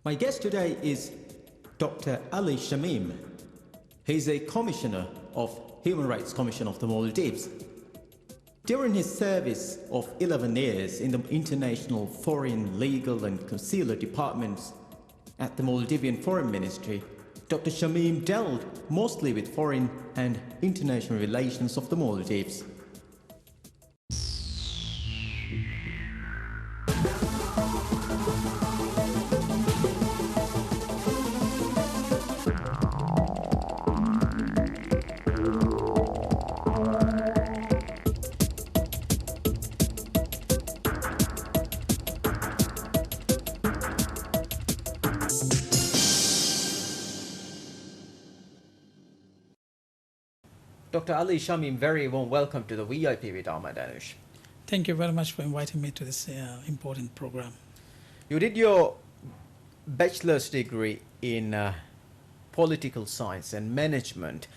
My guest today is Dr. Aly Shameem. He's a commissioner of Human Rights Commission of the Maldives. During his service of 11 years in the international foreign legal and consular departments at the Maldivian Foreign Ministry, Dr. Shameem dealt mostly with foreign and international relations of the Maldives. Dr. Aly Shameem, very warm welcome to the VIP with Ahmed Anoosh. Thank you very much for inviting me to this important program. You did your bachelor's degree in political science and management.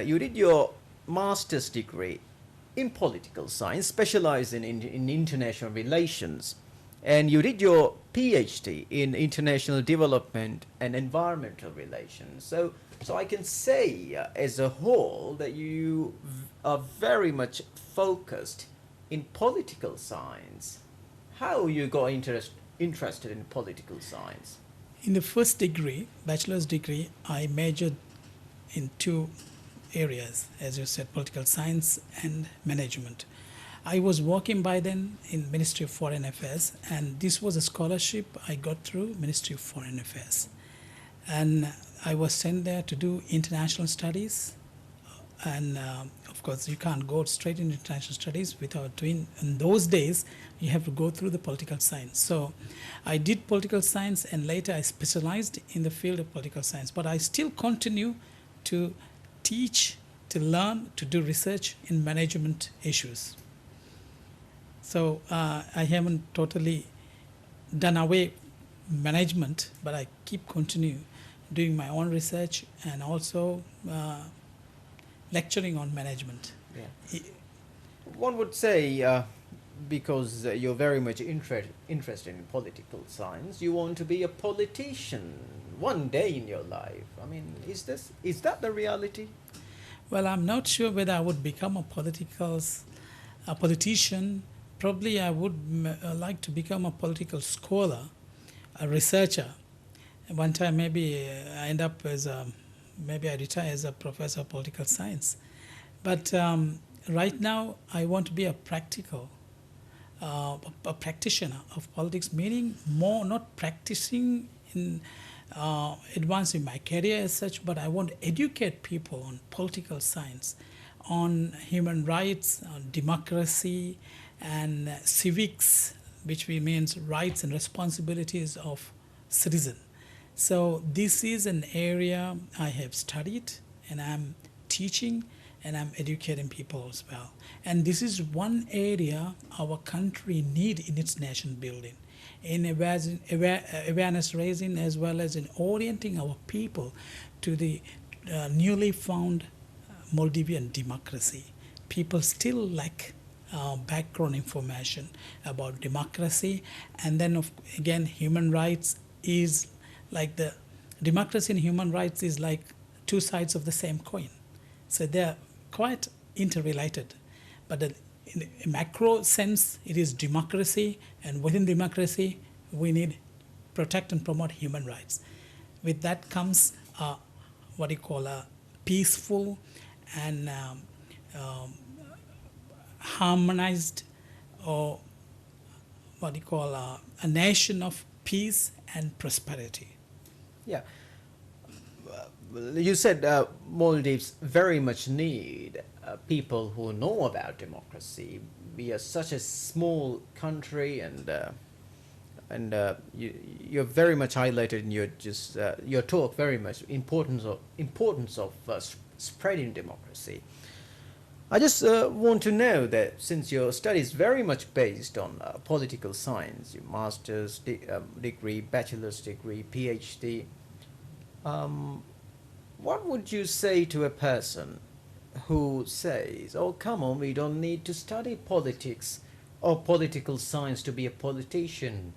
You did your master's degree in political science, specializing in international relations. And you did your PhD in international development and environmental relations. So I can say as a whole that you are very much focused in political science. How you got interested in political science? In the first degree, bachelor's degree, I majored in two areas, as you said, political science and management. I was working by then in Ministry of Foreign Affairs, and this was a scholarship I got through Ministry of Foreign Affairs. And I was sent there to do international studies, and of course you can't go straight into international studies without doing, in those days you have to go through the political science. So I did political science, and later I specialized in the field of political science, but I still continue to teach, to learn, to do research in management issues. So I haven't totally done away management, but I keep continue doing my own research and also lecturing on management. Yeah. One would say, because you're very much interested in political science, you want to be a politician one day in your life. I mean, is that the reality? Well, I'm not sure whether I would become a politician. Probably I would like to become a political scholar, a researcher. One time maybe I end up maybe I retire as a professor of political science. But right now I want to be a practitioner of politics, meaning more not practicing in advancing my career as such, but I want to educate people on political science, on human rights, on democracy, and civics, which means rights and responsibilities of citizen. So this is an area I have studied, and I'm teaching, and I'm educating people as well. And this is one area our country need in its nation building, in awareness raising, as well as in orienting our people to the newly found Maldivian democracy. People still lack background information about democracy, and then again human rights is like the democracy and human rights is like two sides of the same coin. So they're quite interrelated, but in a macro sense it is democracy, and within democracy we need protect and promote human rights. With that comes what you call a peaceful and harmonized, or what you call a nation of peace and prosperity. Yeah. You said Maldives very much need people who know about democracy. We are such a small country, and you're very much highlighted in your talk very much importance of spreading democracy. I just want to know that since your study is very much based on political science, your master's degree, bachelor's degree, PhD, what would you say to a person who says, oh, come on, we don't need to study politics or political science to be a politician?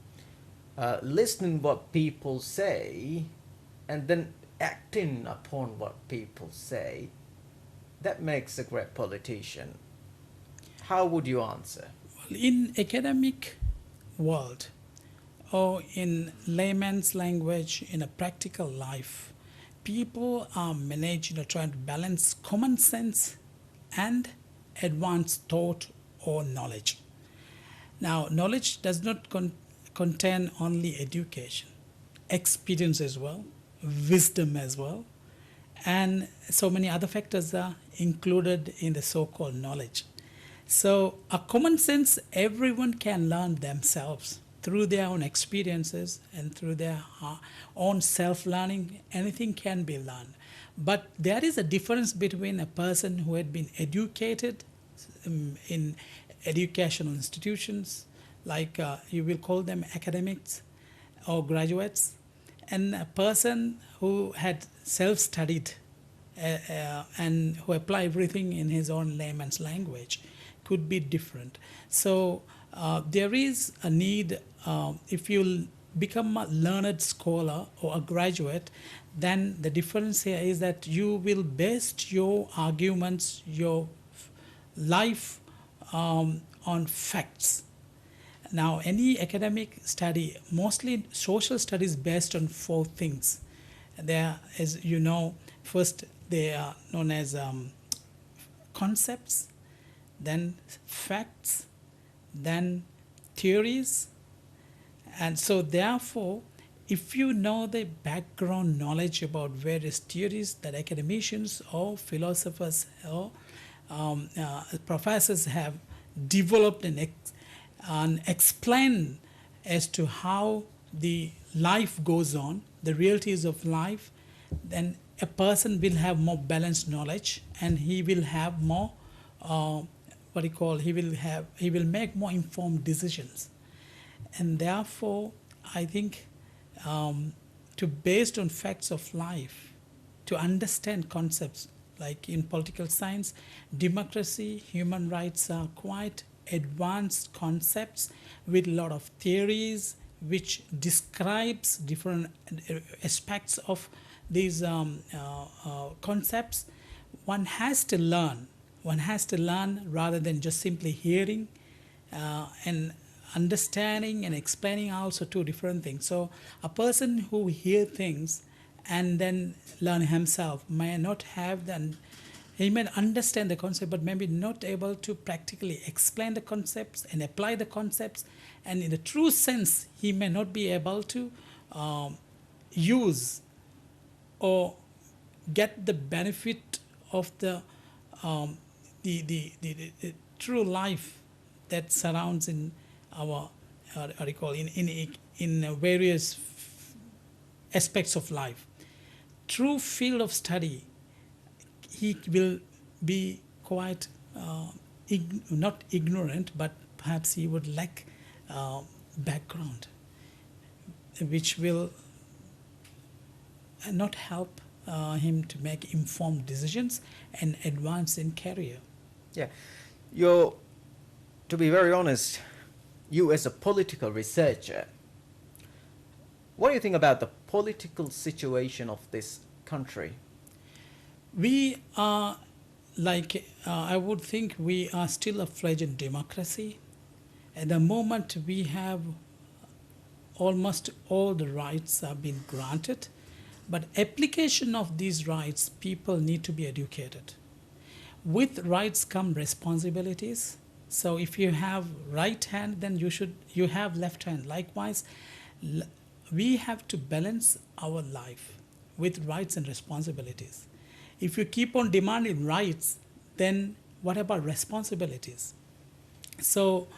listening what people say and then acting upon what people say, that makes a great politician. How would you answer? In academic world, or in layman's language, in a practical life, people are managed, trying to balance common sense and advanced thought or knowledge. Now, knowledge does not contain only education, experience as well, wisdom as well, and so many other factors are included in the so-called knowledge. So, a common sense everyone can learn themselves through their own experiences and through their own self learning. Anything can be learned. But there is a difference between a person who had been educated in educational institutions, like you will call them academics or graduates, and a person who had self studied and who apply everything in his own layman's language could be different. So there is a need, if you become a learned scholar or a graduate, then the difference here is that you will base your arguments, your life on facts. Now, any academic study, mostly social studies, based on four things. There, as you know, first they are known as concepts, then facts, then theories. And so, therefore, if you know the background knowledge about various theories that academicians or philosophers or professors have developed and explained as to how the life goes on, the realities of life, then a person will have more balanced knowledge, and he will have more he will make more informed decisions. And therefore, I think to based on facts of life, to understand concepts like in political science, democracy, human rights are quite advanced concepts with a lot of theories which describes different aspects of these concepts. One has to learn. One has to learn rather than just simply hearing and understanding and explaining are also two different things. So a person who hear things and then learn himself may not have he may understand the concept but maybe not able to practically explain the concepts and apply the concepts, and in the true sense he may not be able to use or get the benefit of the true life that surrounds in our in various aspects of life. True field of study, he will be quite not ignorant, but perhaps he would lack background, which will not help him to make informed decisions and advance in career. Yeah, to be very honest, you as a political researcher, what do you think about the political situation of this country? We are I would think we are still a fledgling democracy. At the moment, we have almost all the rights have been granted, but you of these rights, people need to be educated. With rights come responsibilities. So if you have right hand, then you have left hand. Likewise, we have to balance our life with rights and responsibilities. If you keep on demanding rights, then what about responsibilities? So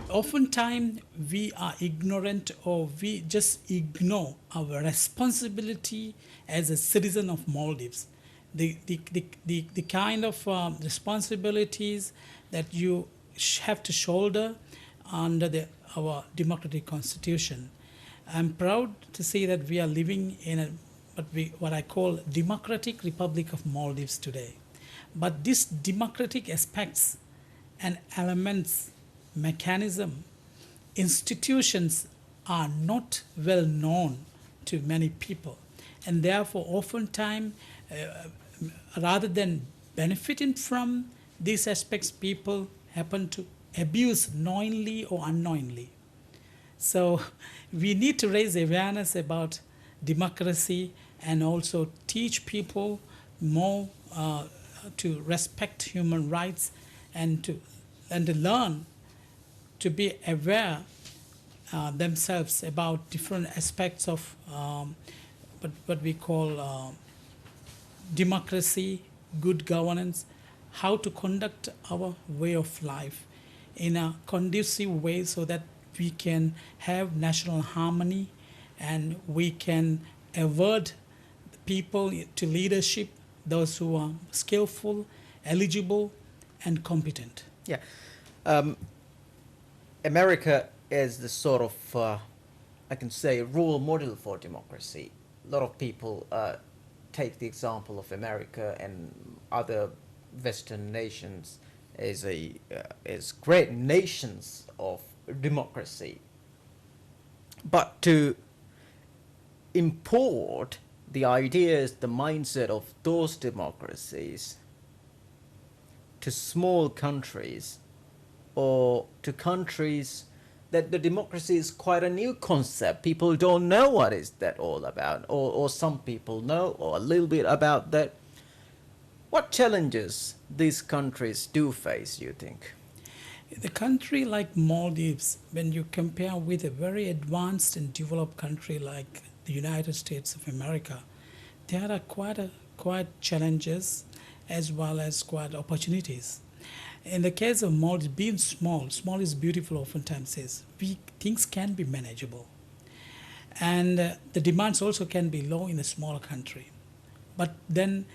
oftentimes we are ignorant, or we just ignore our responsibility as a citizen of Maldives. The kind of responsibilities that you have to shoulder under our democratic constitution. I'm proud to say that we are living in what I call Democratic Republic of Maldives today. But these democratic aspects and elements, mechanism, institutions are not well known to many people, and therefore oftentimes rather than benefiting from these aspects, people happen to abuse knowingly or unknowingly. So we need to raise awareness about democracy and also teach people more to respect human rights and to learn to be aware themselves about different aspects of what we call democracy, good governance, how to conduct our way of life in a conducive way so that we can have national harmony and we can avert people to leadership, those who are skillful, eligible, and competent. Yeah. America is the sort of, I can say, role model for democracy. A lot of people take the example of America and other Western nations as great nations of democracy. But to import the ideas, the mindset of those democracies to small countries or to countries that the democracy is quite a new concept. People don't know what is that all about, or some people know or a little bit about that. What challenges these countries do face, you think? The country like Maldives, when you compare with a very advanced and developed country like the United States of America, there are quite challenges as well as quite opportunities. In the case of Maldives, being small is beautiful oftentimes says, things can be manageable. And the demands also can be low in a smaller country. But then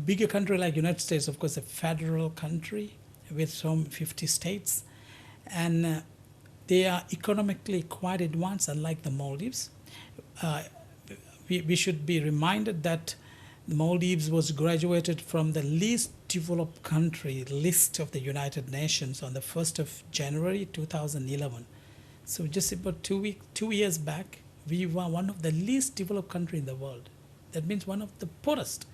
bigger country like United States, of course, a federal country with some 50 states, and they are economically quite advanced, unlike the Maldives. We should be reminded that the Maldives was graduated from the least developed country list of the United Nations on the 1st of January 2011. So just about 2 years back, we were one of the least developed country in the world. That means one of the poorest.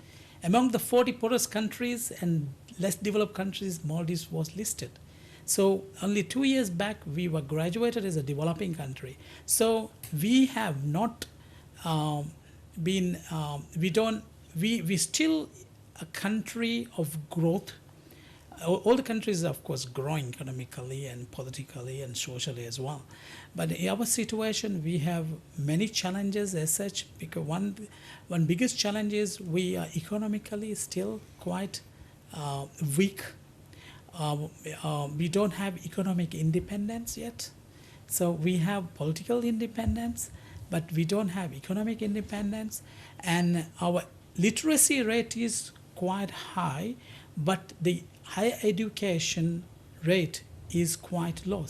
Among the 40 poorest countries and less developed countries, Maldives was listed. So only 2 years back, we were graduated as a developing country. So we have not been, we still a country of growth. All the countries are, of course, growing economically and politically and socially as well. But in our situation, we have many challenges as such, because one biggest challenge is we are economically still quite weak. We don't have economic independence yet. So we have political independence, but we don't have economic independence. And our literacy rate is quite high, but the higher education rate is quite low.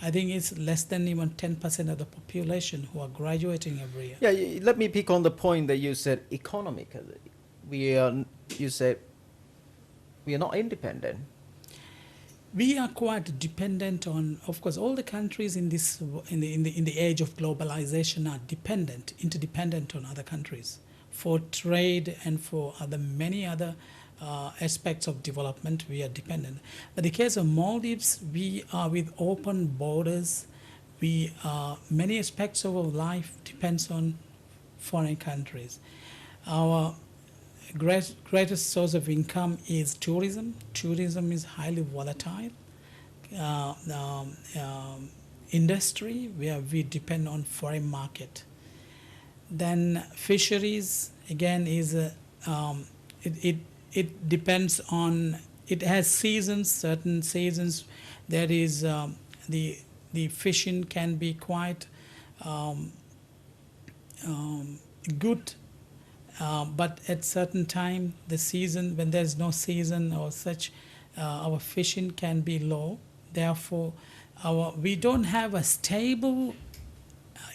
I think it's less than even 10% of the population who are graduating every year. Yeah, let me pick on the point that you said economically. You said we are not independent. We are quite dependent on, of course, all the countries in the age of globalization are interdependent on other countries for trade and for many other aspects of development. We are dependent. But in the case of Maldives, we are with open borders. Many aspects of our life depends on foreign countries. Our greatest source of income is tourism. Tourism is highly volatile industry where we depend on foreign market. Then fisheries again is it depends on, it has seasons. Certain seasons there is the fishing can be quite good. But at certain time, the season, when there's no season or such, our fishing can be low. Therefore, we don't have a stable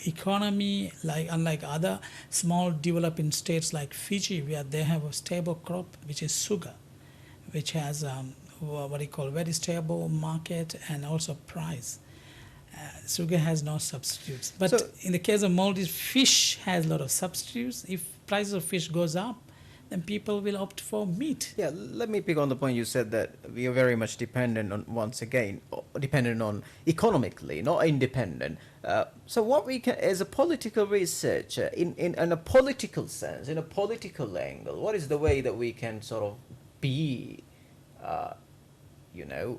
economy unlike other small developing states like Fiji, where they have a stable crop, which is sugar, which has what you call very stable market and also price. Sugar has no substitutes. But So in the case of Maldives, fish has a lot of substitutes. If price of fish goes up, then people will opt for meat. yeah, let me pick on the point you said that we are very much dependent on, once again, dependent on economically, not independent. So what we can, as a political researcher, in a political sense, in a political angle, what is the way that we can sort of be, uh, you know,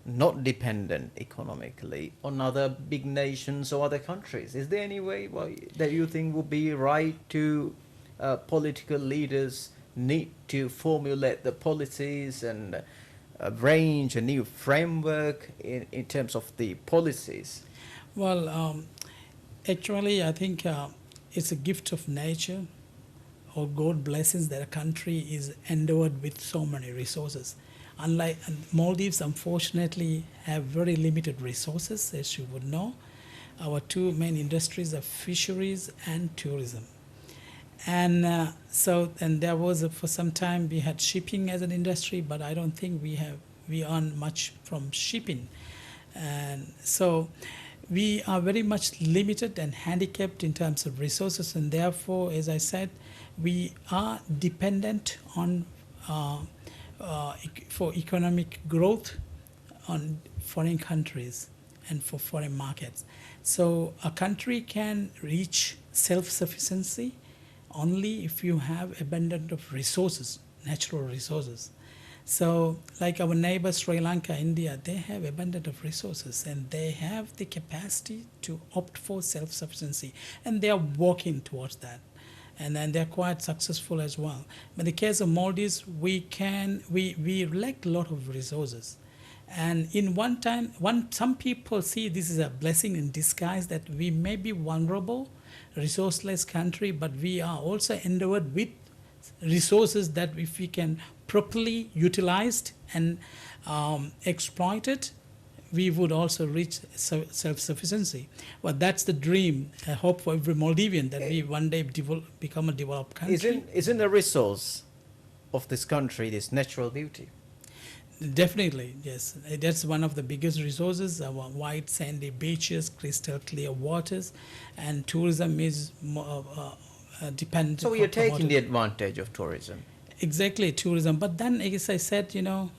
not dependent economically on other big nations or other countries? Is there any way that you think would be right to political leaders need to formulate the policies and arrange a new framework in terms of the policies? Well, actually, I think it's a gift of nature or God blessings that a country is endowed with so many resources. Unlike Maldives, unfortunately, have very limited resources, as you would know. Our two main industries are fisheries and tourism. And and there was for some time we had shipping as an industry, but I don't think we earn much from shipping, and so we are very much limited and handicapped in terms of resources, and therefore, as I said, we are dependent on for economic growth on foreign countries and for foreign markets. So a country can reach self-sufficiency only if you have abundance of resources, natural resources. So like our neighbor Sri Lanka, India, they have abundance of resources and they have the capacity to opt for self-sufficiency, and they are working towards that. And then they're quite successful as well. But in the case of Maldives, we lack a lot of resources. And in some people see this is a blessing in disguise that we may be vulnerable, resourceless country, but we are also endowed with resources that if we can properly utilized and exploited, we would also reach self-sufficiency. Well, that's the dream, I hope for every Maldivian, that we one day become a developed country. Isn't a resource of this country this natural beauty? Definitely, yes. That's one of the biggest resources, our white sandy beaches, crystal clear waters, and tourism is dependent. So we are taking the advantage of tourism. Exactly, tourism. But then, as I said,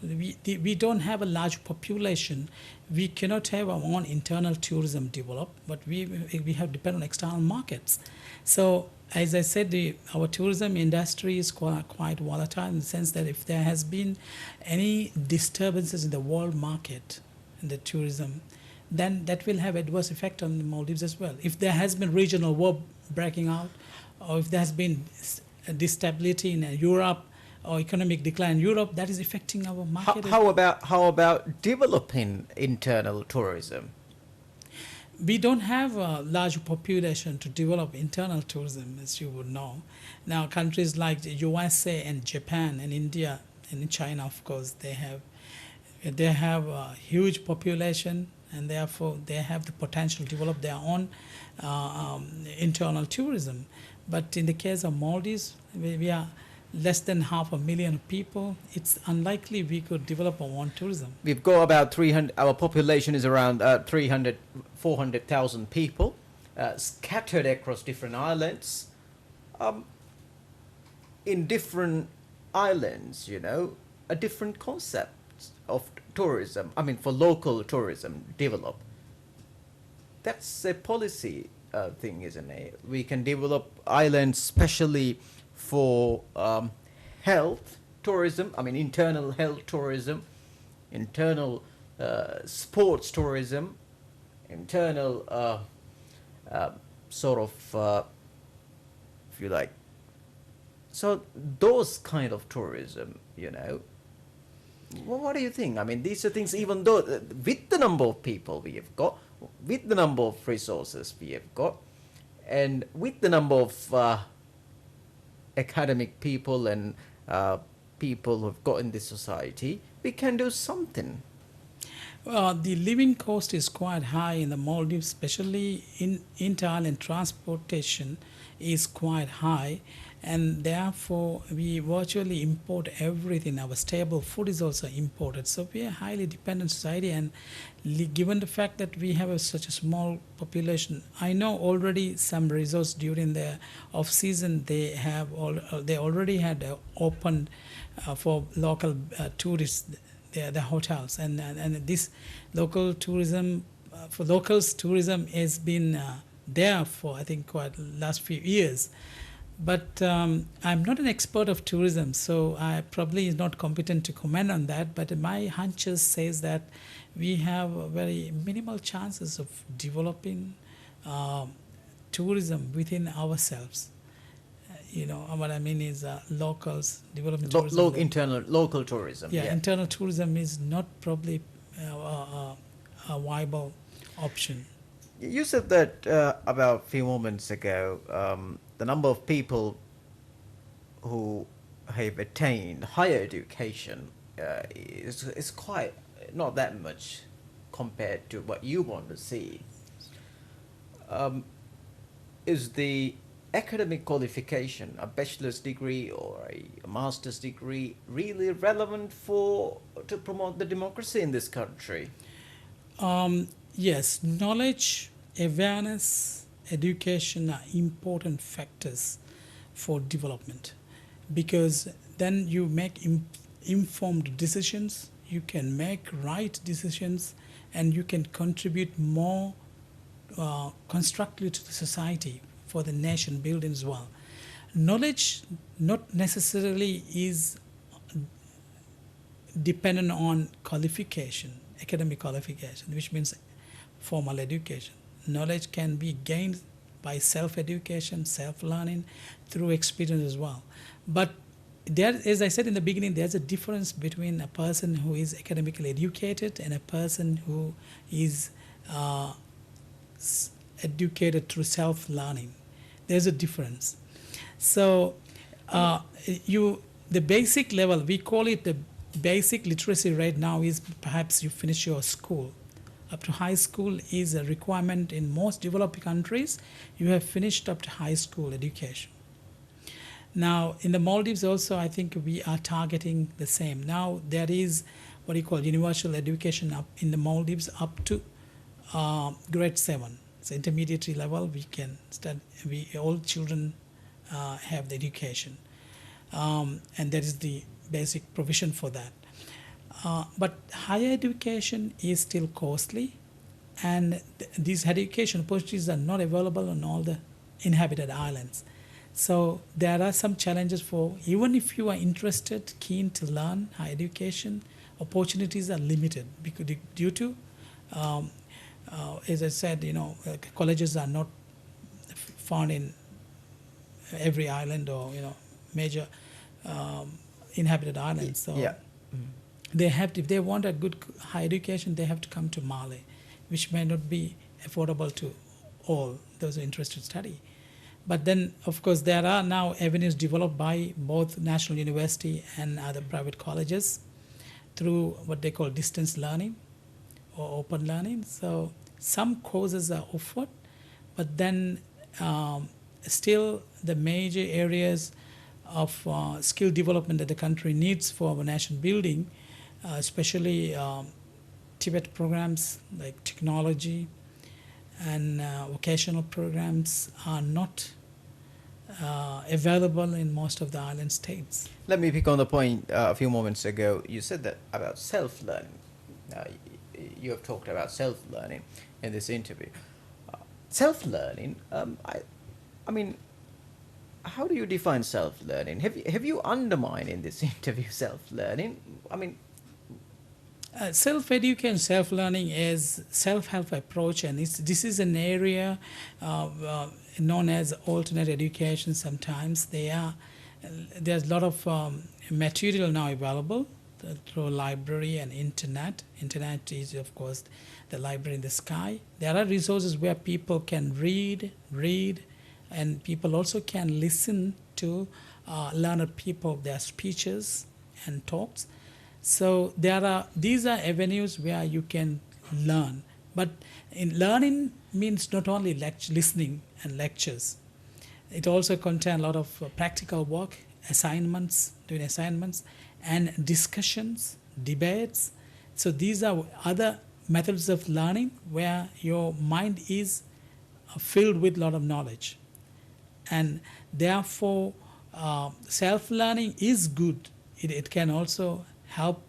we don't have a large population. We cannot have our own internal tourism develop, but we have depend on external markets. So, as I said, our tourism industry is quite volatile in the sense that if there has been any disturbances in the world market in the tourism, then that will have adverse effect on the Maldives as well. If there has been regional war breaking out, or if there has been instability in Europe or economic decline in Europe, that is affecting our market. How about developing internal tourism? We don't have a large population to develop internal tourism, as you would know. Now, countries like the USA and Japan and India and China, of course, they have a huge population, and therefore they have the potential to develop their own internal tourism. But in the case of Maldives, we are less than 500,000 people. It's unlikely we could develop our own tourism. We've got about 300, our population is around 400,000 people, scattered across different islands. In different islands, a different concept of tourism, for local tourism develop. That's a policy thing, isn't it? We can develop islands specially for health tourism, internal health tourism, internal sports tourism, internal if you like. So those kind of tourism, what do you think? These are things, even though with the number of people we have got, with the number of resources we have got, and with the number of academic people and people who've got in this society, we can do something. The living cost is quite high in the Maldives, especially in inter-island transportation is quite high, and therefore we virtually import everything. Our staple food is also imported, so we are a highly dependent society. And given the fact that we have such a small population, I know already some resorts during the off season they already had opened for local tourists, the hotels, and this local tourism for locals tourism has been there for, I think, quite last few years. But I'm not an expert of tourism, so I probably is not competent to comment on that. But my hunches says that we have very minimal chances of developing uh, tourism within ourselves. What I mean is locals developing tourism. Internal local tourism. Yeah, internal tourism is not probably a viable option. You said that about a few moments ago. The number of people who have attained higher education is quite not that much compared to what you want to see. Is the academic qualification, a bachelor's degree or a master's degree, really relevant to promote the democracy in this country? Yes, knowledge, awareness, education are important factors for development, because then you make informed decisions, you can make right decisions, and you can contribute more constructively to the society for the nation building as well. Knowledge not necessarily is dependent on qualification, academic qualification, which means formal education. Knowledge can be gained by self-education, self-learning, through experience as well. But there, as I said in the beginning, there's a difference between a person who is academically educated and a person who is educated through self-learning. There's a difference. So the basic level, we call it the basic literacy rate now, is perhaps you finish your school. Up to high school is a requirement in most developed countries. You have finished up to high school education. Now, in the Maldives also, I think we are targeting the same. Now, there is what you call universal education up in the Maldives up to grade 7. So intermediate level, we can study. All children have the education, and that is the basic provision for that. But higher education is still costly, and these education opportunities are not available on all the inhabited islands. So there are some challenges for, even if you are interested, keen to learn higher education, opportunities are limited because due to, as I said, colleges are not found in every island or major inhabited islands. So Yeah. they have to, if they want a good higher education, they have to come to Mali, which may not be affordable to all those who are interested to study. But then, of course, there are now avenues developed by both national university and other private colleges through what they call distance learning or open learning. So some courses are offered, but then still the major areas of skill development that the country needs for our nation building, especially Tibet programs like technology and vocational programs, are not available in most of the island states. Let me pick on the point a few moments ago. You said that about self-learning. You have talked about self-learning in this interview. Self-learning. I mean, how do you define self-learning? Have you undermined in this interview self-learning? I mean, self-education, self-learning is self-help approach, and this is an area known as alternate education. Sometimes there's a lot of material now available through library and internet. Internet is, of course, the library in the sky. There are resources where people can read, and people also can listen to learned people, their speeches and talks. So these are avenues where you can learn. But in learning means not only listening and lectures. it also contains a lot of practical work, doing assignments, and discussions, debates. So these are other methods of learning where your mind is filled with a lot of knowledge. And therefore, self-learning is good. It can also help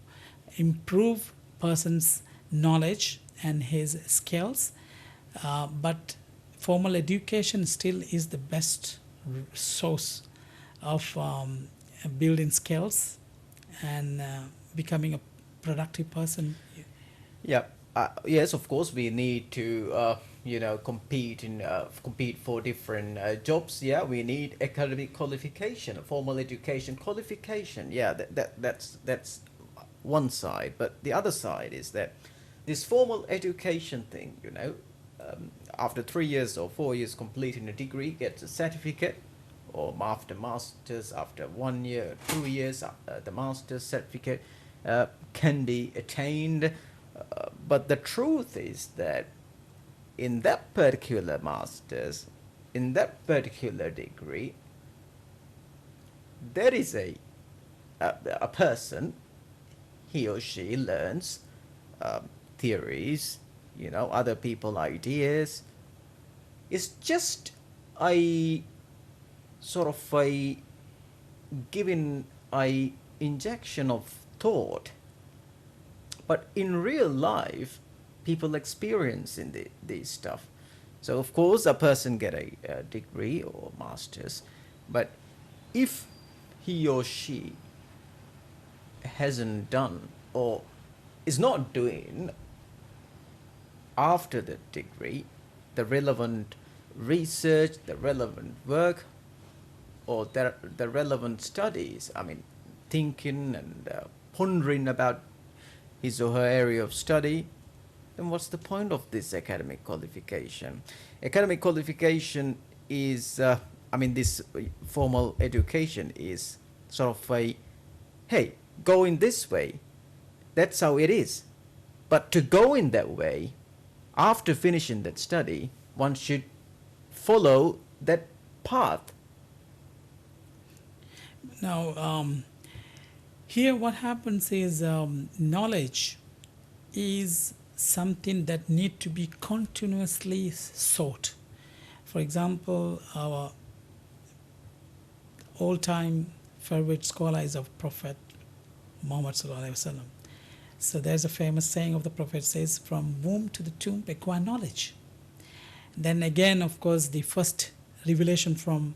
improve person's knowledge and his skills, but formal education still is the best source of building skills and becoming a productive person. Yeah. Yes, of course, we need to, compete for different jobs. Yeah, we need academic qualification, formal education qualification. Yeah, that's one side. But the other side is that this formal education thing, after 3 years or 4 years completing a degree, gets a certificate, or after masters, after 1 year, 2 years, the master's certificate can be attained. But the truth is that in that particular master's, in that particular degree, there is a person, he or she learns theories, other people ideas. It's just a sort of a given a injection of thought. But in real life, people experience in these stuff. So of course, a person get a degree or master's, but if he or she hasn't done or is not doing after the degree the relevant research, the relevant work, or the relevant studies, I mean, thinking and pondering about his or her area of study, then what's the point of this academic qualification? Academic qualification is, this formal education is sort of a, hey, go in this way. That's how it is. But to go in that way, after finishing that study, one should follow that path. Now, here what happens is knowledge is something that need to be continuously sought. For example, our all-time favorite scholar is of Prophet Muhammad Sallallahu Alaihi Wasallam. So there's a famous saying of the Prophet says, from womb to the tomb, acquire knowledge. Then again, of course, the first revelation from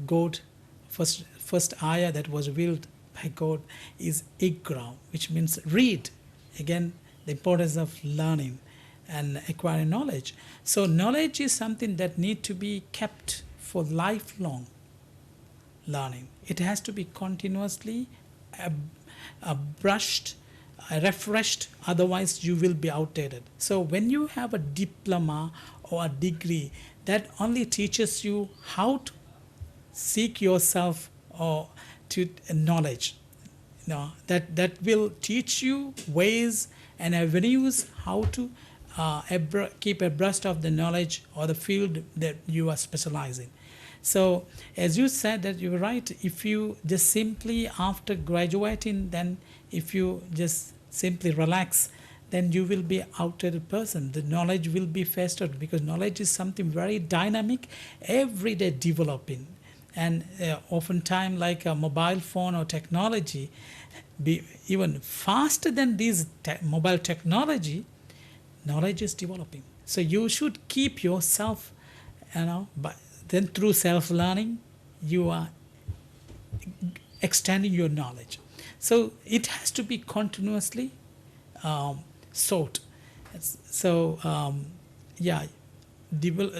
God, first ayah that was revealed by God is Iqra, which means read. Again, the importance of learning and acquiring knowledge. So knowledge is something that need to be kept for lifelong learning. It has to be continuously brushed, refreshed, otherwise you will be outdated. So when you have a diploma or a degree, that only teaches you how to seek yourself or to knowledge. That will teach you ways and avenues how to keep abreast of the knowledge or the field that you are specializing. So as you said, that you're right, if you just simply after graduating, then if you just simply relax, then you will be outdated person. The knowledge will be festered, because knowledge is something very dynamic, every day developing. And oftentimes, like a mobile phone or technology, be even faster than this mobile technology, knowledge is developing. So you should keep yourself, but then through self-learning, you are extending your knowledge. So it has to be continuously sought. So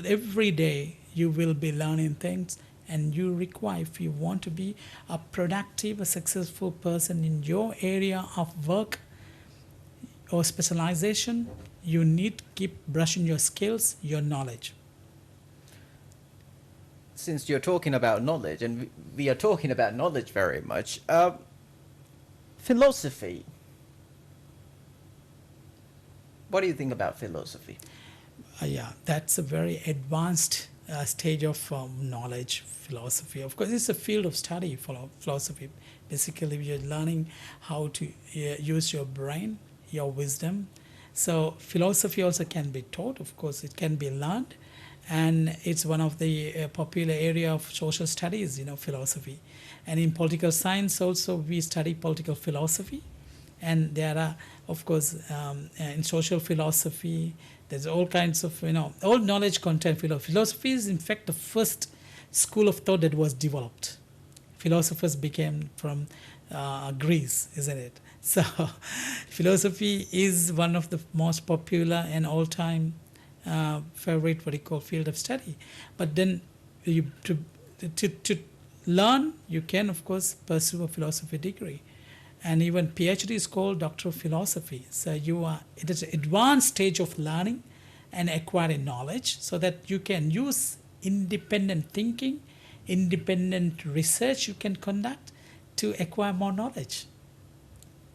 every day you will be learning things, and you require, if you want to be a productive, a successful person in your area of work or specialization, you need to keep brushing your skills, your knowledge. Since you're talking about knowledge, and we are talking about knowledge very much, philosophy. What do you think about philosophy? That's a very advanced stage of knowledge, philosophy. Of course, it's a field of study for philosophy. Basically, you're learning how to use your brain, your wisdom. So, philosophy also can be taught. Of course, it can be learned, and it's one of the popular area of social studies. Philosophy, and in political science also we study political philosophy, and there are, of course, in social philosophy, there's all kinds of, all knowledge content. Philosophy is in fact the first school of thought that was developed. Philosophers became from Greece, isn't it? So philosophy is one of the most popular and all-time favorite, what you call, field of study. But then to learn, you can of course pursue a philosophy degree, and even PhD is called Doctor of Philosophy. So it is an advanced stage of learning and acquiring knowledge, so that you can use independent thinking, independent research you can conduct to acquire more knowledge.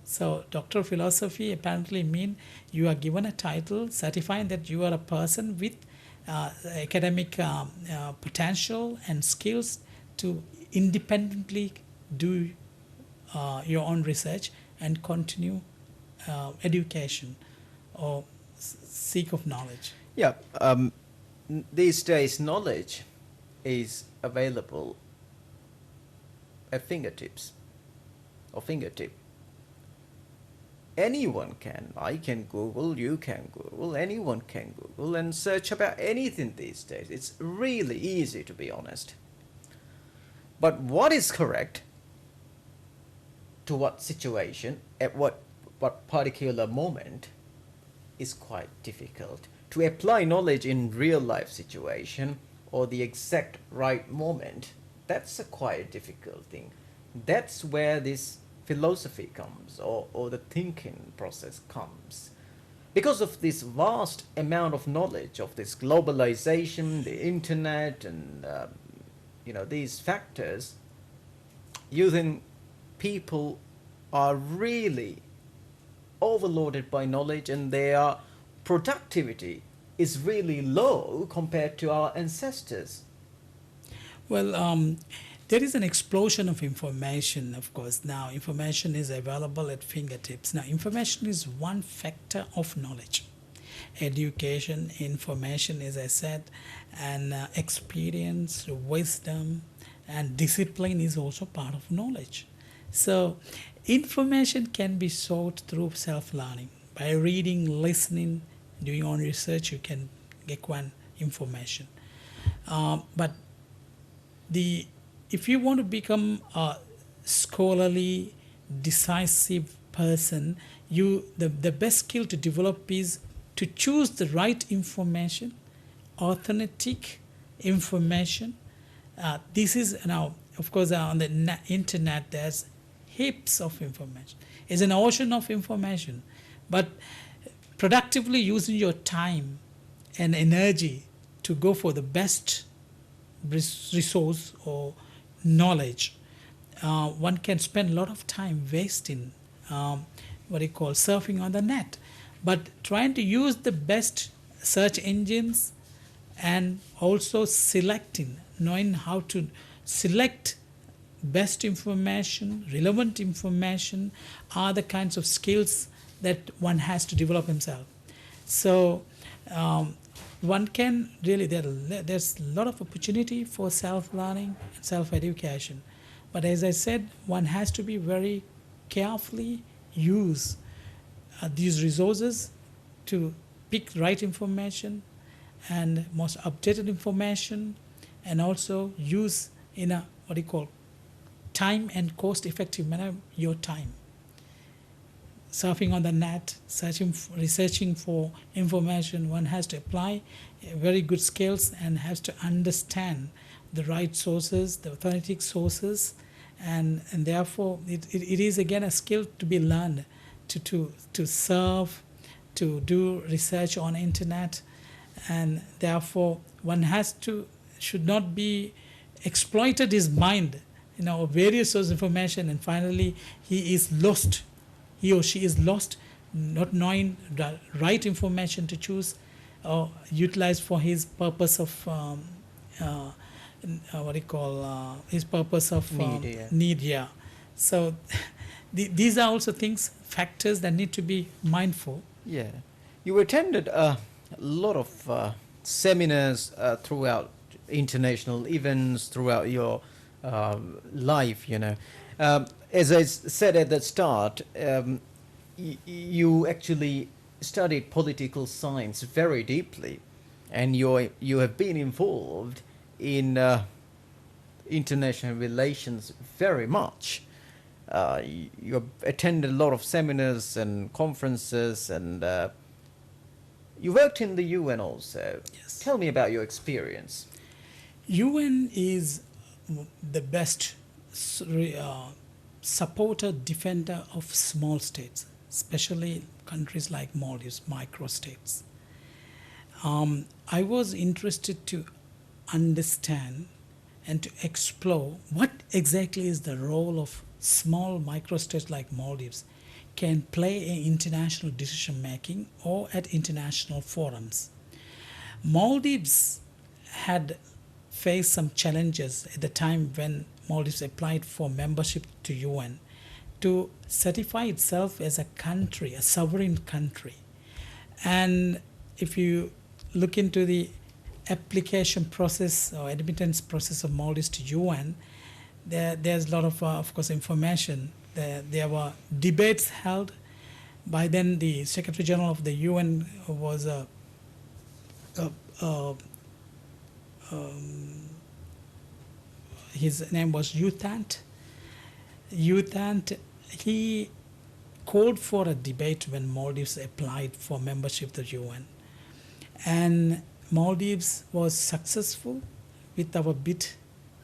So Doctor of Philosophy apparently mean you are given a title certifying that you are a person with academic potential and skills to independently do your own research and continue education or seek of knowledge. Yeah, these days knowledge is available at fingertips or fingertip. Anyone can. I can Google, you can Google, anyone can Google and search about anything these days. It's really easy, to be honest. But what is correct to what situation at what particular moment is quite difficult. To apply knowledge in real life situation or the exact right moment, that's a quite difficult thing. That's where this philosophy comes, or the thinking process comes. Because of this vast amount of knowledge of this globalization, the internet, and these factors, you think people are really overloaded by knowledge, and their productivity is really low compared to our ancestors. Well, there is an explosion of information, of course. Now, information is available at fingertips. Now, information is one factor of knowledge. Education, information, as I said, and experience, wisdom, and discipline is also part of knowledge. So, information can be sought through self-learning. By reading, listening, doing own research, you can acquire information. But if you want to become a scholarly, decisive person, the best skill to develop is to choose the right information, authentic information. This is now, of course, on the internet, there's heaps of information. It's an ocean of information. But productively using your time and energy to go for the best resource or knowledge, one can spend a lot of time wasting surfing on the net. But trying to use the best search engines and also knowing how to select best information, relevant information, are the kinds of skills that one has to develop himself. So one can really, there's a lot of opportunity for self-learning and self-education. But as I said, one has to be very carefully use these resources to pick right information and most updated information, and also use in a time and cost effective manner your time. Surfing on the net, researching for information, one has to apply very good skills and has to understand the right sources, the authentic sources, and therefore it is again a skill to be learned to surf, to do research on internet, and therefore one should not be exploited his mind, various sources of information, and finally he or she is lost, not knowing the right information to choose or utilize for his purpose of what do you call, his purpose of Need, yeah. need, yeah. So these are also things, factors that need to be mindful. Yeah. You attended a lot of seminars throughout international events throughout your life, you know. As I said at the start, you actually studied political science very deeply, and you have been involved in international relations very much. You have attended a lot of seminars and conferences, and you worked in the UN also. Yes. Tell me about your experience. UN is the best supporter, defender of small states, especially countries like Maldives, microstates. I was interested to understand and to explore what exactly is the role of small microstates like Maldives can play in international decision making or at international forums. Maldives had faced some challenges at the time when Maldives applied for membership to UN to certify itself as a country, a sovereign country. And if you look into the application process or admittance process of Maldives to UN, there's a lot of course, information. There were debates held. By then, the Secretary General of the UN was his name was Uthant. Uthant, he called for a debate when Maldives applied for membership to the UN. And Maldives was successful with our bid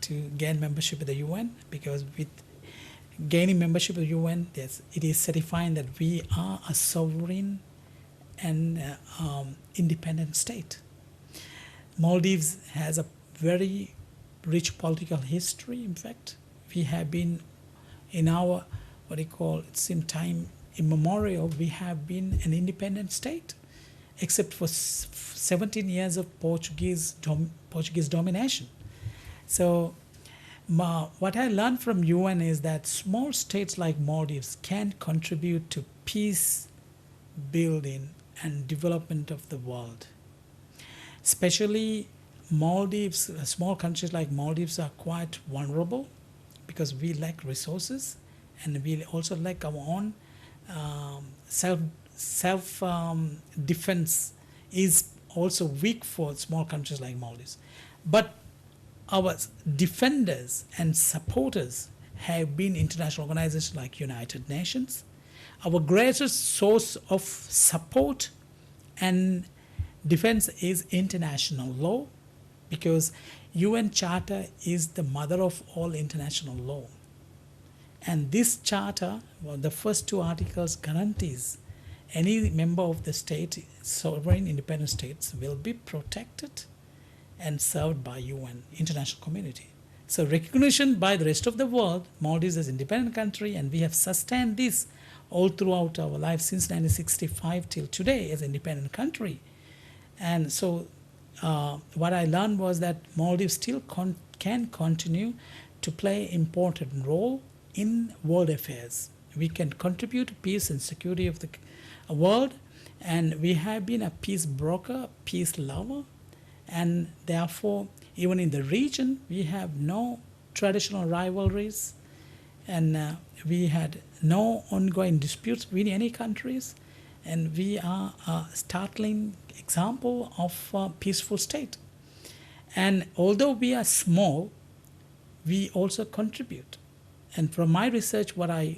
to gain membership of the UN, because with gaining membership of the UN, it is certifying that we are a sovereign and independent state. Maldives has a very rich political history. In fact, we have been in our, what do you call, it's in time immemorial, we have been an independent state, except for 17 years of Portuguese domination. So what I learned from UN is that small states like Maldives can contribute to peace building and development of the world. Especially Maldives, small countries like Maldives are quite vulnerable because we lack resources, and we also lack our own self defense is also weak for small countries like Maldives. But our defenders and supporters have been international organizations like United Nations. Our greatest source of support and defense is international law, because UN Charter is the mother of all international law. And this charter, well, the first two articles guarantees any member of the state, sovereign independent states, will be protected and served by UN, international community. So recognition by the rest of the world, Maldives is an independent country, and we have sustained this all throughout our life since 1965 till today as an independent country. And so what I learned was that Maldives still can continue to play an important role in world affairs. We can contribute to peace and security of the world, and we have been a peace broker, peace lover, and therefore even in the region we have no traditional rivalries, and we had no ongoing disputes with any countries, and we are a startling example of a peaceful state. And although we are small, we also contribute. And from my research, what I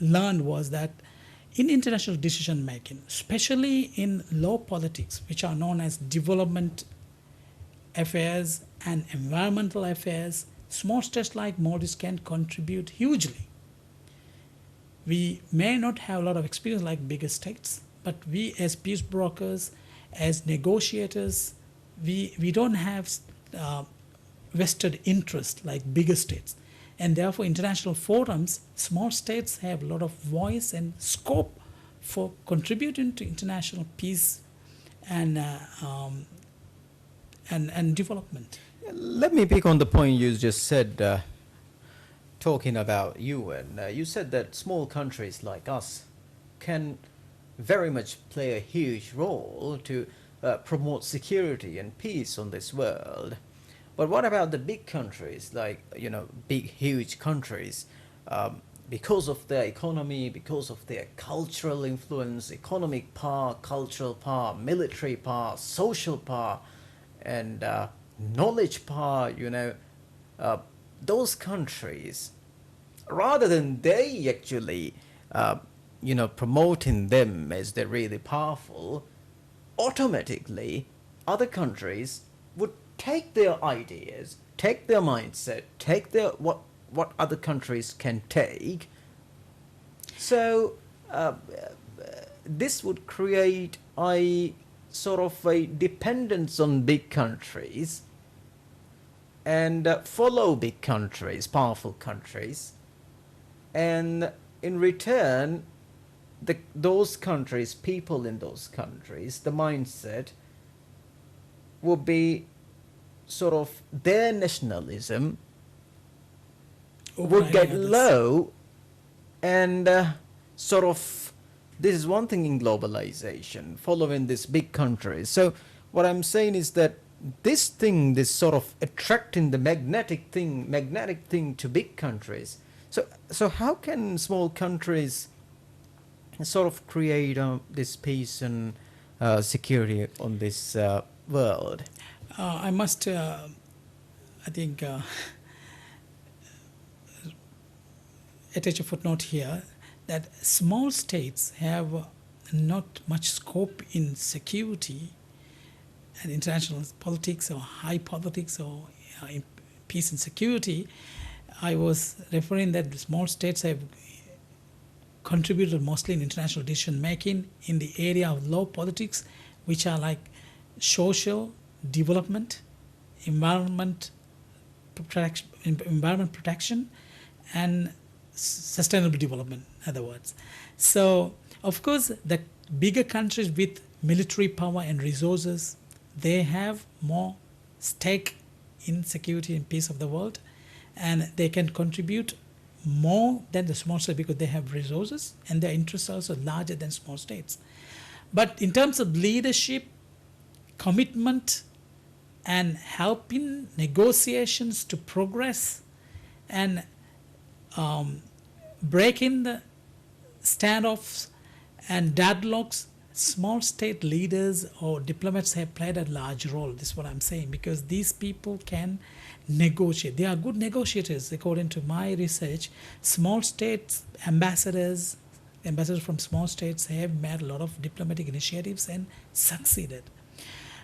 learned was that in international decision making, especially in law politics, which are known as development affairs and environmental affairs, small states like Maldives can contribute hugely. We may not have a lot of experience like bigger states, but we as peace brokers, as negotiators, we don't have vested interest like bigger states. And therefore, international forums, small states have a lot of voice and scope for contributing to international peace and development. Let me pick on the point you just said, talking about UN. You said that small countries like us can very much play a huge role to promote security and peace on this world. But what about the big countries, like, big, huge countries? Because of their economy, because of their cultural influence, economic power, cultural power, military power, social power, and knowledge power, uh, those countries, rather than they actually, promoting them as they're really powerful, automatically other countries would take their ideas, take their mindset, take their what other countries can take. So this would create a sort of a dependence on big countries and follow big countries, powerful countries, and in return, those countries, people in those countries, the mindset would be sort of their nationalism would get low, and sort of this is one thing in globalization, following these big countries. So what I'm saying is that this sort of attracting the magnetic thing to big countries. So how can small countries sort of create this peace and security on this world? I must, I think, attach a footnote here that small states have not much scope in security and international politics or high politics or in peace and security. I was referring that small states have contributed mostly in international decision making in the area of low politics, which are like social development, environment protection, and sustainable development, in other words. So, of course, the bigger countries with military power and resources, they have more stake in security and peace of the world, and they can contribute more than the small states because they have resources and their interests are also larger than small states. But in terms of leadership, commitment, and helping negotiations to progress and breaking the standoffs and deadlocks, small state leaders or diplomats have played a large role. This is what I'm saying, because these people can negotiate. They are good negotiators, according to my research. Small states ambassadors from small states have made a lot of diplomatic initiatives and succeeded.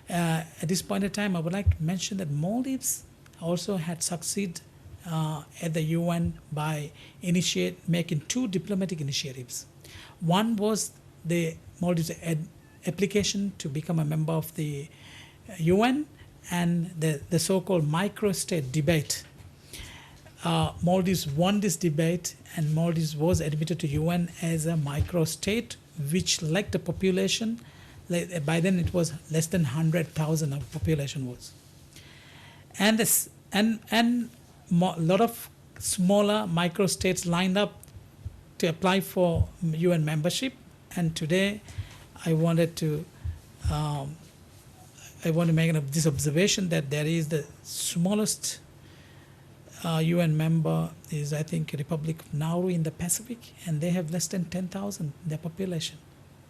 At this point in time, I would like to mention that Maldives also had succeeded at the UN by making two diplomatic initiatives. One was the Maldives application to become a member of the UN, and the so-called micro-state debate. Maldives won this debate, and Maldives was admitted to UN as a micro-state, which lacked a population. By then it was less than 100,000 of population was. And a lot of smaller micro-states lined up to apply for UN membership. And today I want to make this observation that there is the smallest UN member is, I think, Republic of Nauru in the Pacific, and they have less than 10,000 their population.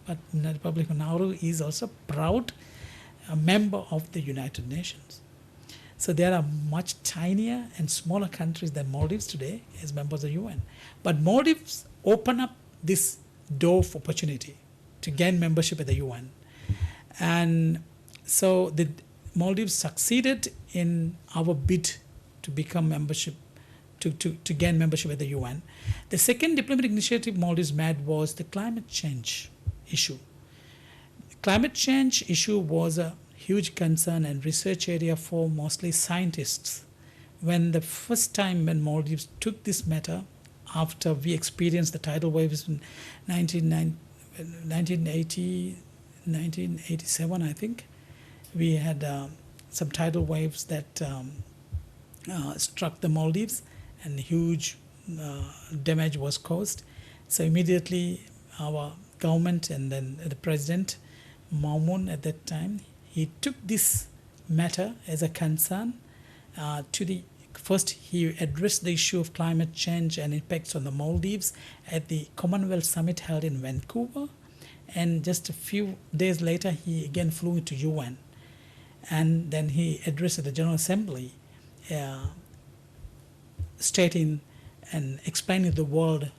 But the Republic of Nauru is also proud a member of the United Nations. So there are much tinier and smaller countries than Maldives today as members of UN. But Maldives open up this door of opportunity to gain membership at the UN. And so the Maldives succeeded in our bid to become membership, to gain membership at the UN. The second diplomatic initiative Maldives made was the climate change issue. Climate change issue was a huge concern and research area for mostly scientists. When the first time when Maldives took this matter, after we experienced the tidal waves in 1987, I think, we had some tidal waves that struck the Maldives, and huge damage was caused. So immediately our government and then the president, Maumoon at that time, he took this matter as a concern to the first he addressed the issue of climate change and impacts on the Maldives at the Commonwealth Summit held in Vancouver, and just a few days later he again flew into UN, and then he addressed the General Assembly stating and explaining to the world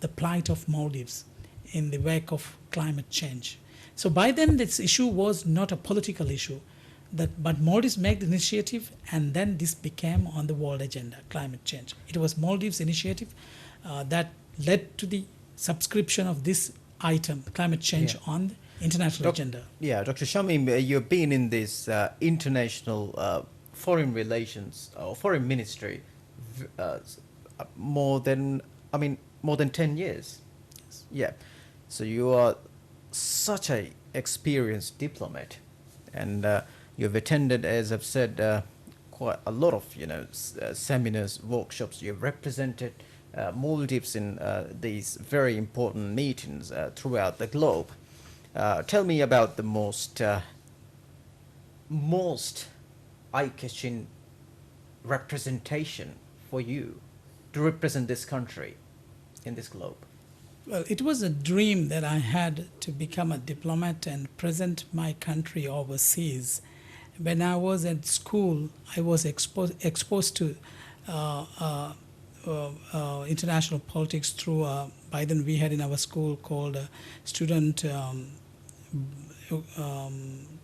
the plight of Maldives in the wake of climate change. So by then this issue was not a political issue, but Maldives made the initiative, and then this became on the world agenda, climate change. It was Maldives' initiative that led to the subscription of this item, climate change, on the international agenda. Yeah, Dr. Shameem, you've been in this international foreign relations or foreign ministry more than 10 years. Yes. Yeah. So you are such a experienced diplomat, and you've attended, as I've said, quite a lot of seminars, workshops. You've represented Maldives in these very important meetings throughout the globe. Tell me about the most eye-catching representation for you to represent this country in this globe. Well, it was a dream that I had to become a diplomat and present my country overseas. When I was at school, I was exposed to international politics through, by then we had in our school called student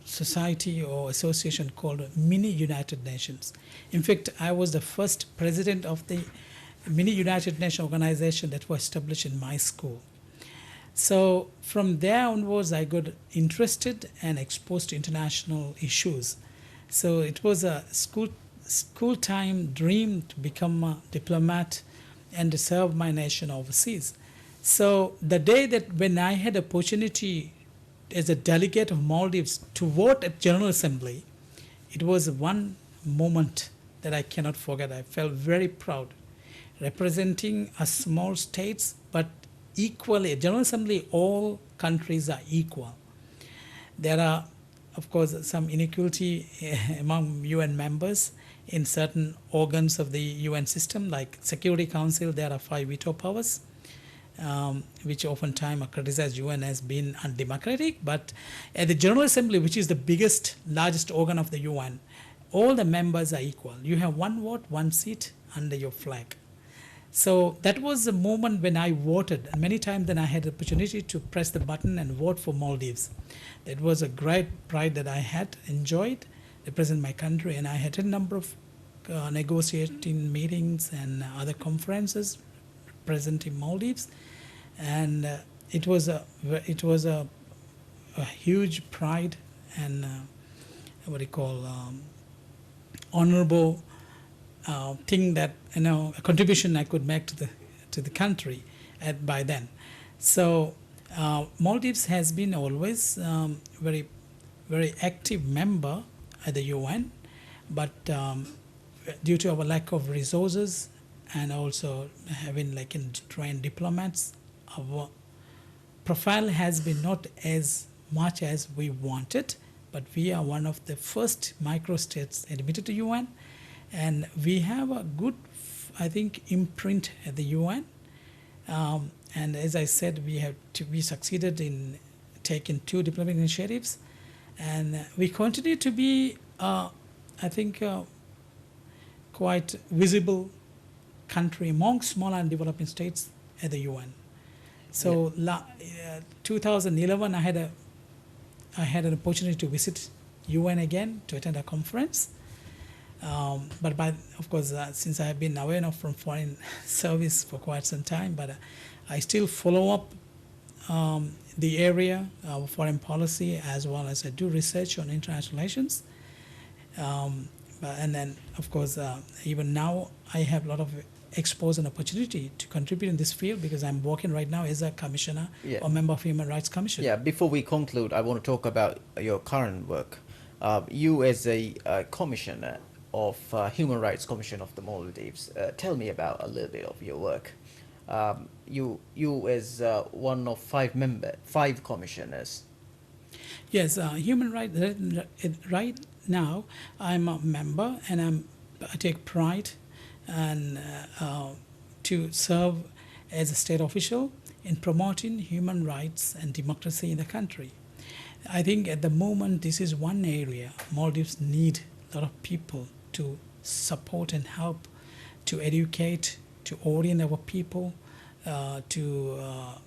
society or association called Mini United Nations. In fact, I was the first president of the Mini United Nations organization that was established in my school. So from there onwards, I got interested and exposed to international issues. So it was a school time dream to become a diplomat and to serve my nation overseas. So the day that when I had opportunity as a delegate of Maldives to vote at General Assembly, it was one moment that I cannot forget. I felt very proud representing a small states, but equally, at General Assembly, all countries are equal. There are, of course, some inequality among UN members in certain organs of the UN system, like Security Council. There are 5 veto powers, which oftentimes are criticized UN as being undemocratic. But at the General Assembly, which is the largest organ of the UN, all the members are equal. You have 1 vote, 1 seat under your flag. So that was the moment when I voted. And many times then I had the opportunity to press the button and vote for Maldives. That was a great pride that I had enjoyed, represent my country. And I had a number of negotiating meetings and other conferences representing Maldives. And it was a huge pride and honorable thing that a contribution I could make to the country by then. So Maldives has been always very very active member at the UN, but due to our lack of resources and also having trained diplomats, our profile has been not as much as we wanted. But we are one of the first microstates admitted to UN. And we have a good, I think, imprint at the UN. And as I said, we succeeded in taking 2 diplomatic initiatives. And we continue to be, I think, quite visible country among small and developing states at the UN. So 2011, I had an opportunity to visit UN again to attend a conference. But of course, since I have been away now from foreign service for quite some time, but I still follow up the area of foreign policy as well as I do research on international relations. And then, of course, even now I have a lot of exposure and opportunity to contribute in this field because I'm working right now as a commissioner or member of Human Rights Commission. Yeah, before we conclude, I want to talk about your current work. You as a commissioner of Human Rights Commission of the Maldives, tell me about a little bit of your work. You as one of five commissioners. Yes, human rights. Right now, I'm a member, and I take pride and to serve as a state official in promoting human rights and democracy in the country. I think at the moment this is one area Maldives need a lot of people to support and help, to educate, to orient our people, to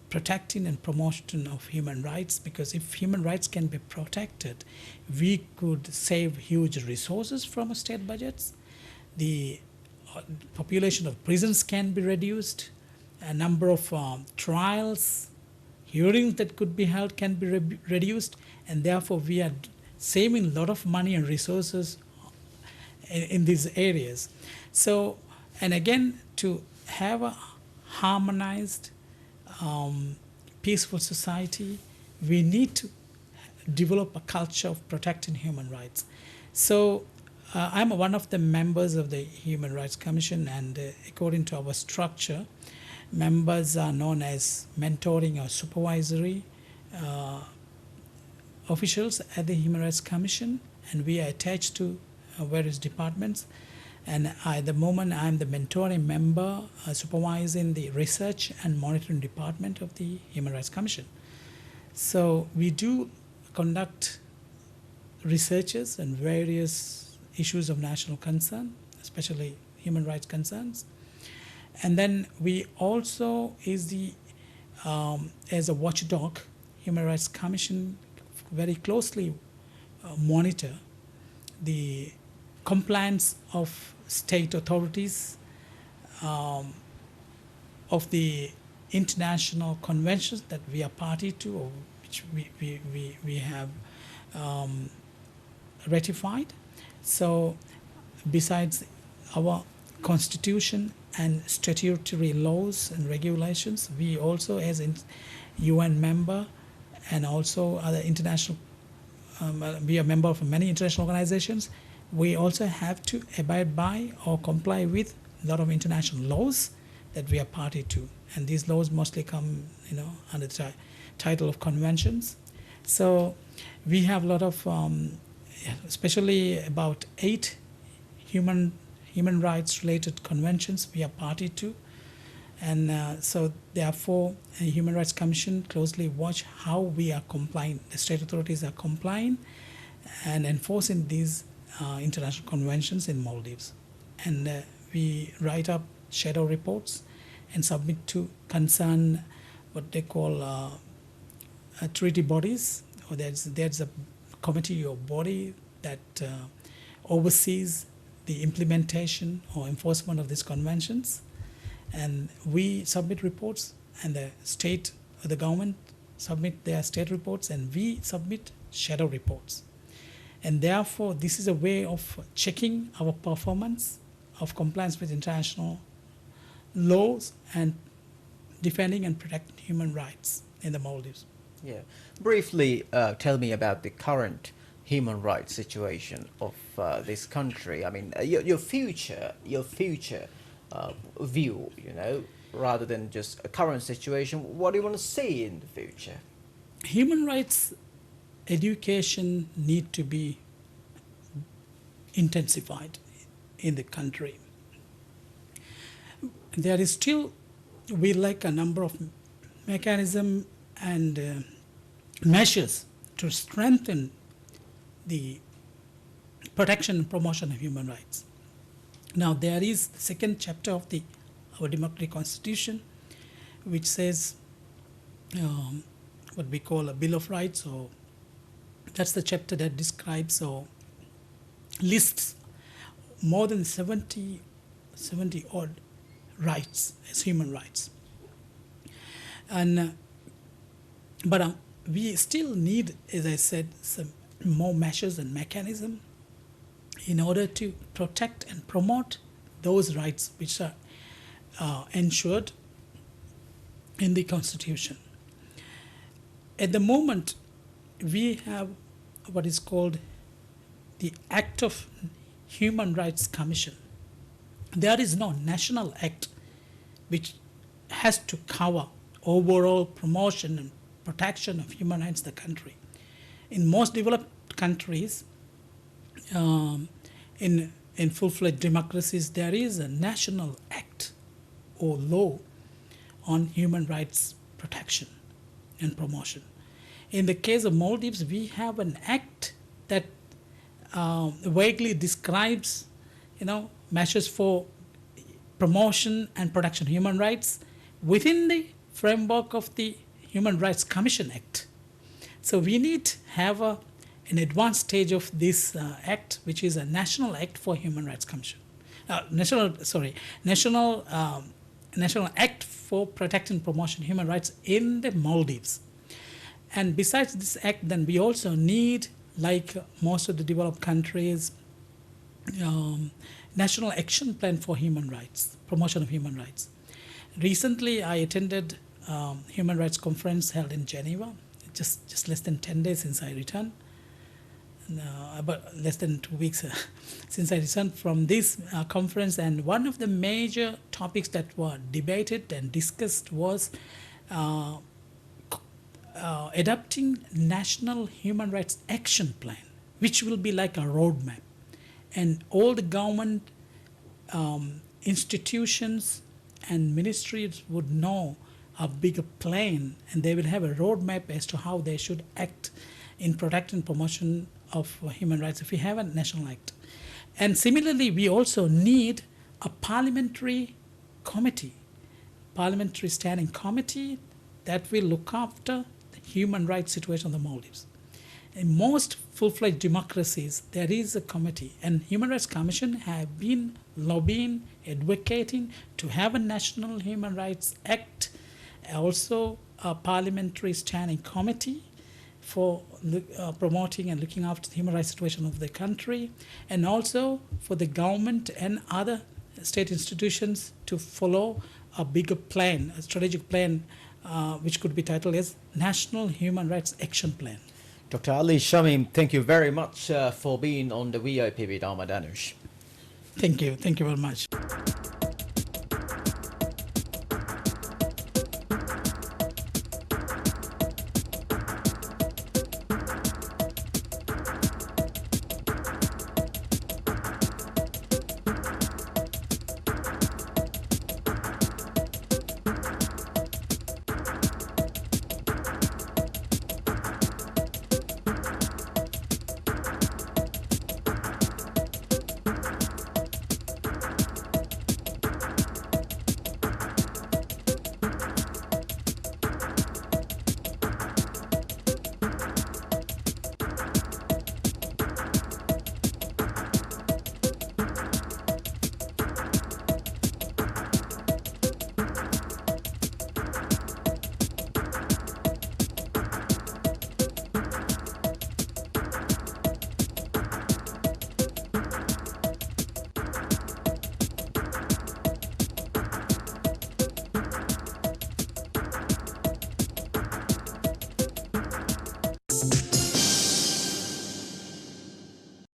protecting and promotion of human rights, because if human rights can be protected, we could save huge resources from our state budgets. The population of prisons can be reduced. A number of trials, hearings that could be held can be reduced, and therefore we are saving a lot of money and resources in these areas. So, and again, to have a harmonized, peaceful society, we need to develop a culture of protecting human rights. So, I'm one of the members of the Human Rights Commission, and according to our structure, members are known as mentoring or supervisory officials at the Human Rights Commission, and we are attached to various departments. And at the moment, I'm the mentoring member supervising the research and monitoring department of the Human Rights Commission. So we do conduct researches on various issues of national concern, especially human rights concerns. And then we also is the as a watchdog, Human Rights Commission very closely monitor the compliance of state authorities of the international conventions that we are party to, or which we have ratified. So besides our constitution and statutory laws and regulations, we also as a UN member and also other international, we are a member of many international organizations, we also have to abide by or comply with a lot of international laws that we are party to. And these laws mostly come, under the title of conventions. So we have a lot of, especially about 8 human rights related conventions we are party to. And so therefore, the Human Rights Commission closely watch how we are complying, the state authorities are complying and enforcing these international conventions in Maldives. And we write up shadow reports and submit to concern what they call treaty bodies, or there's a committee or body that oversees the implementation or enforcement of these conventions. And we submit reports, and the state or the government submit their state reports, and we submit shadow reports. And therefore, this is a way of checking our performance of compliance with international laws and defending and protecting human rights in the Maldives. Yeah. Briefly, tell me about the current human rights situation of this country. I mean, your future view, rather than just a current situation. What do you want to see in the future? Human rights education need to be intensified in the country. There is still, we lack a number of mechanisms and measures to strengthen the protection and promotion of human rights. Now, there is the second chapter of our democratic constitution, which says what we call a Bill of Rights, or that's the chapter that describes or lists more than 70 odd rights as human rights. And but we still need, as I said, some more measures and mechanisms in order to protect and promote those rights which are ensured in the Constitution. At the moment, we have what is called the Act of Human Rights Commission. There is no national act which has to cover overall promotion and protection of human rights in the country. In most developed countries, in full-fledged democracies, there is a national act or law on human rights protection and promotion. In the case of Maldives, we have an act that vaguely describes, measures for promotion and protection of human rights within the framework of the Human Rights Commission Act. So we need to have an advanced stage of this act, which is a national act for human rights commission, national act for protecting and promotion of human rights in the Maldives. And besides this act, then we also need, like most of the developed countries, national action plan for human rights, promotion of human rights. Recently, I attended human rights conference held in Geneva, just less than 10 days since I returned, about less than 2 weeks since I returned from this conference. And one of the major topics that were debated and discussed was adopting national human rights action plan, which will be like a roadmap. And all the government institutions and ministries would know a bigger plan, and they will have a roadmap as to how they should act in protecting and promotion of human rights if we have a national act. And similarly, we also need a parliamentary committee, parliamentary standing committee that will look after the human rights situation of the Maldives. In most full-fledged democracies, there is a committee, and Human Rights Commission have been lobbying, advocating to have a national human rights act, also a parliamentary standing committee for promoting and looking after the human rights situation of the country, and also for the government and other state institutions to follow a bigger plan, a strategic plan, which could be titled as National Human Rights Action Plan. Dr. Aly Shameem, thank you very much for being on the VIP with Ahmad Anoosh. Thank you very much.